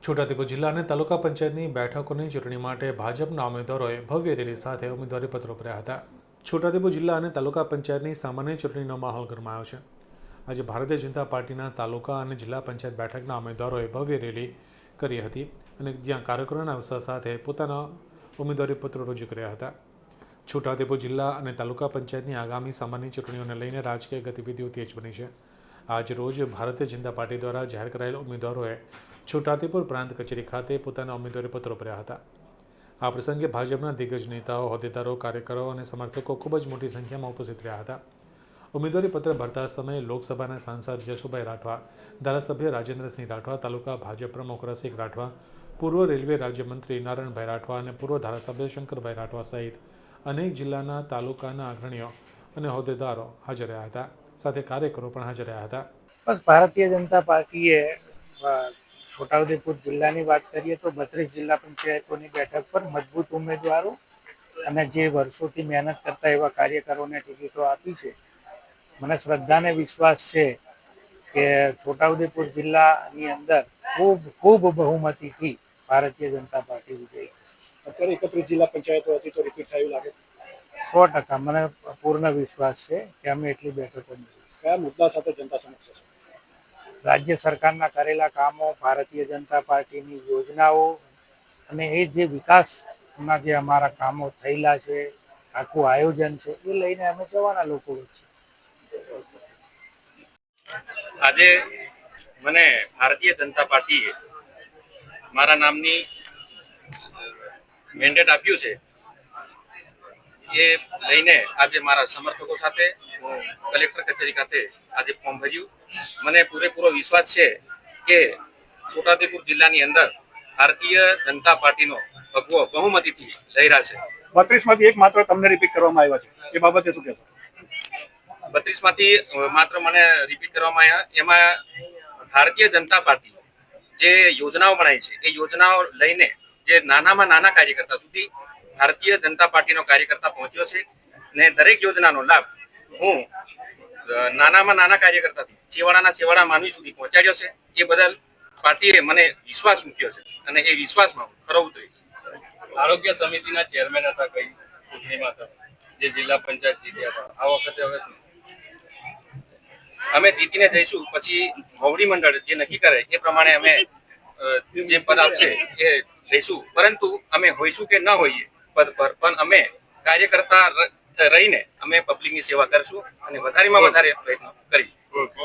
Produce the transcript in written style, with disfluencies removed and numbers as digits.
છોટાઉદેપુર જિલ્લા અને તાલુકા પંચાયતની બેઠકોની ચૂંટણી માટે ભાજપના ઉમેદવારોએ ભવ્ય રેલી સાથે ઉમેદવારી પત્રો ભર્યા હતા. છોટાઉદેપુર જિલ્લા અને તાલુકા પંચાયતની સામાન્ય ચૂંટણીનો માહોલ ગરમાયો છે. આજે ભારતીય જનતા પાર્ટીના તાલુકા અને જિલ્લા પંચાયત બેઠકના ઉમેદવારોએ ભવ્ય રેલી કરી હતી અને જ્યાં કાર્યકરોના ઉત્સાહ સાથે પોતાના ઉમેદવારી પત્રો રજૂ કર્યા હતા. છોટાઉદેપુર જિલ્લા અને તાલુકા પંચાયતની આગામી સામાન્ય ચૂંટણીઓને લઈને રાજકીય ગતિવિધિઓ તેજ બની છે. આજ રોજ ભારતીય જનતા પાર્ટી દ્વારા જાહેર કરાયેલા ઉમેદવારોએ છોટાઉદેપુર પ્રાંત કચેરી ખાતે પોતાના ઉમેદવારી પત્રો ભર્યા હતા. આ પ્રસંગે ભાજપના દિગ્ગજ નેતાઓ, હોદ્દેદારો, કાર્યકરો અને સમર્થકો ખૂબ જ મોટી સંખ્યામાં ઉપસ્થિત રહ્યા હતા. ઉમેદવારી પત્ર ભરતા સમયે લોકસભાના સાંસદ જશુભાઈ રાઠવા, ધારાસભ્ય રાજેન્દ્રસિંહ રાઠવા, તાલુકા ભાજપ પ્રમુખ રસિક રાઠવા, પૂર્વ રેલવે રાજ્યમંત્રી નારાયણભાઈ રાઠવા અને પૂર્વ ધારાસભ્ય શંકરભાઈ રાઠવા સહિત અનેક જિલ્લાના તાલુકાના અગ્રણીઓ અને હોદ્દેદારો હાજર રહ્યા હતા. સાથે કાર્યકરો પણ હાજર રહ્યા હતા. બસ ભારતીય જનતા પાર્ટીએ છોટાઉદેપુર જિલ્લાની વાત કરીએ તો 32 જિલ્લા પંચાયતોની બેઠક પર મજબૂત ઉમેદવારો અને જે વર્ષોથી મહેનત કરતા એવા કાર્યકરોને ટિકિટો આપી છે. મને શ્રદ્ધા અને વિશ્વાસ છે કે છોટાઉદેપુર જિલ્લાની અંદર ખૂબ બહુમતીથી ભારતીય જનતા પાર્ટી વિજયી થશે. અત્યારે 31 જિલ્લા પંચાયતો હતી તો રિપીટ થયું લાગે? 100% મને પૂર્ણ વિશ્વાસ છે કે અમે એટલી બેઠકો મેળવીશું. કયા મુદ્દા સાથે જનતા સમક્ષ છે? રાજ્ય સરકારના કરેલા કામો, ભારતીય જનતા પાર્ટીની યોજનાઓ અને એ જે વિકાસના જે અમારા કામો થયેલા છે, આખું આયોજન છે, એ લઈને અમે જવાના લોકો વચ્ચે. આજે મને ભારતીય જનતા પાર્ટીએ મારા નામની મેન્ડેટ આપ્યું છે. એ લઈને આજે મારા સમર્થકો સાથે હું કલેક્ટર કચેરી ખાતે આજે ફોર્મ ભર્યું. મને પૂરેપૂરો વિશ્વાસ છે કે છોટાઉદેપુર જિલ્લાની અંદર ભારતીય જનતા પાર્ટીનો ભગવો બહુમતીથી લઈ રહ્યા છે. 32 માંથી એક માત્ર તમને રિપીટ કરવામાં આવ્યા છે, એ બાબતે શું કહેશો? 32 માંથી માત્ર મને રિપીટ કરવામાં આવ્યા. એમાં ભારતીય જનતા પાર્ટી જે યોજનાઓ બનાવી છે એ યોજનાઓ લઈને જે નાનામાં નાના કાર્યકર્તા સુધી ભારતીય જનતા પાર્ટીનો કાર્યકર્તા પહોંચ્યો છે ને દરેક યોજનાનો લાભ હું નાનામાં નાના કાર્યકર્તાથી છેવાડાના માનવી સુધી પહોંચાડ્યો છે. એ બદલ પાર્ટીએ મને વિશ્વાસ મૂક્યો છે અને એ વિશ્વાસમાં હું ખરો ઉતરીશ. આરોગ્ય સમિતિના ચેરમેન હતા કઈ ચૂંટણીમાં હતા, જે જિલ્લા પંચાયત જીત્યા હતા. આ વખતે હવે અમે જીતીને જઈશું, પછી મોવડી મંડળ જે નક્કી કરે એ પ્રમાણે અમે જે પદ આપશે એ લઈશું. પરંતુ અમે હોઈશું કે ન હોઈએ પદ પર, પણ અમે કાર્યકર્તા રહીને અમે પબ્લિકની સેવા કરશું અને વધારેમાં વધારે પ્રયત્ન કરીશું.